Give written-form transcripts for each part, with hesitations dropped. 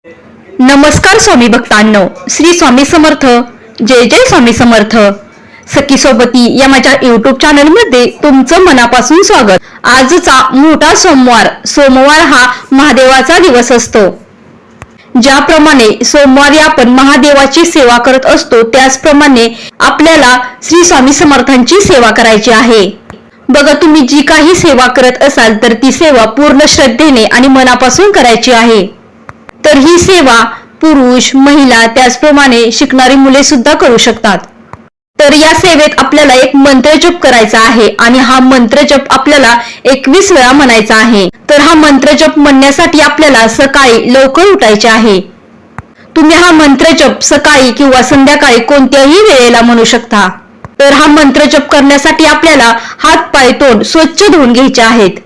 नमस्कार स्वामी भक्तांनो, श्री स्वामी समर्थ. जय जय स्वामी समर्थ. सखी सोबती या माझ्या युट्यूब चॅनल मध्ये तुमचं मनापासून स्वागत. आजचा मोठा सोमवार हा महादेवाचा दिवस असतो. ज्याप्रमाणे सोमवारी आपण महादेवाची सेवा करत असतो, त्याचप्रमाणे आपल्याला श्री स्वामी समर्थांची सेवा करायची आहे. बघा, तुम्ही जी काही सेवा करत असाल तर ती सेवा पूर्ण श्रद्धेने आणि मनापासून करायची आहे. तर ही सेवा पुरुष, महिला, त्याचप्रमाणे शिकणारी मुले सुद्धा करू शकतात. तर या सेवेत आपल्याला एक मंत्र जप करायचा आहे आणि हा मंत्र जप आपल्याला 21 वेळा म्हणायचा आहे. तर हा मंत्र जप म्हणण्यासाठी आपल्याला सकाळी लवकर उठायचे आहे. तुम्ही हा मंत्र जप सकाळी किंवा संध्याकाळी कोणत्याही वेळेला म्हणू शकता. तर हा मंत्र जप करण्यासाठी आपल्याला हात पाय तोंड स्वच्छ धुवून घ्यायचे आहेत.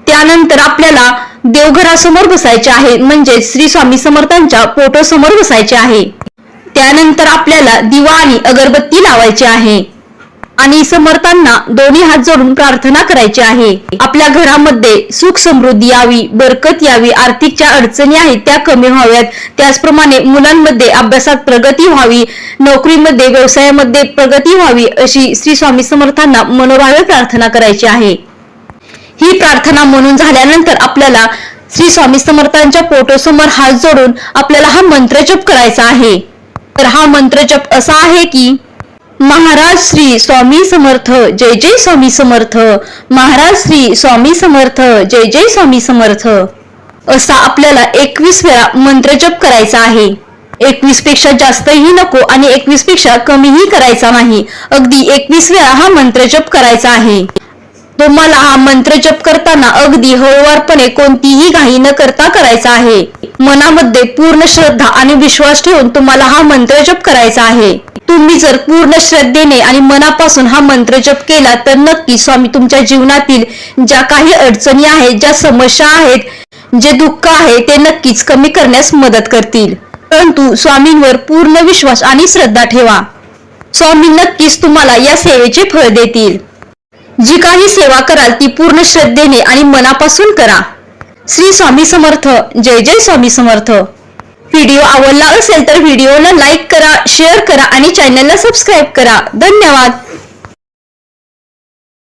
त्यानंतर आपल्याला देवघरासमोर बसायचे आहे, म्हणजे श्री स्वामी समर्थांच्या फोटो समोर बसायचे आहे. त्यानंतर आपल्याला दिवा आणि अगरबत्ती लावायची आहे आणि समर्थांना दोन्ही हात जोडून प्रार्थना करायची आहे. आपल्या घरामध्ये सुख समृद्धी यावी, बरकत यावी, आर्थिक ज्या अडचणी आहेत त्या कमी व्हाव्यात, त्याचप्रमाणे मुलांमध्ये अभ्यासात प्रगती व्हावी, नोकरीमध्ये व्यवसायामध्ये प्रगती व्हावी, अशी श्री स्वामी समर्थांना मनोभावे प्रार्थना करायची आहे. ही प्रार्थना म्हणून झाल्यानंतर आपल्याला श्री स्वामी समर्थांच्या फोटो समोर हात जोडून आपल्याला हा मंत्र जप करायचा आहे. तर हा मंत्र जप असा आहे की, महाराज श्री स्वामी समर्थ, जय जय स्वामी समर्थ. महाराज श्री स्वामी समर्थ, जय जय स्वामी समर्थ. असा आपल्याला 21 वेळा मंत्र जप करायचा आहे. 21 पेक्षा जास्तही नको आणि 21 पेक्षा कमीही करायचा नाही. अगदी 21 वेळा हा मंत्र जप करायचा आहे. तुम्हाला हा मंत्र जप करताना अगदी हळूवारपणे, कोणतीही घाई न करता करायचा आहे. मनामध्ये पूर्ण श्रद्धा आणि विश्वास ठेवून तुम्हाला हा मंत्र जप करायचा आहे. तुम्ही जर पूर्ण श्रद्धेने आणि मनापासून हा मंत्र जप केला तर नक्की स्वामी तुमच्या जीवनातील ज्या काही अडचणी आहेत, ज्या समस्या आहेत, जे दुःख आहे ते नक्कीच कमी करण्यास मदत करतील. परंतु स्वामींवर पूर्ण विश्वास आणि श्रद्धा ठेवा. स्वामी नक्कीच तुम्हाला या सेवेचे फळ देतील. जी काही सेवा कराल ती पूर्ण श्रद्धेने आणि मनापासून करा. श्री स्वामी समर्थ. जय जय स्वामी समर्थ. व्हिडिओ आवडला असेल तर व्हिडिओला लाईक करा, शेअर करा आणि चॅनलला सबस्क्राईब करा. धन्यवाद.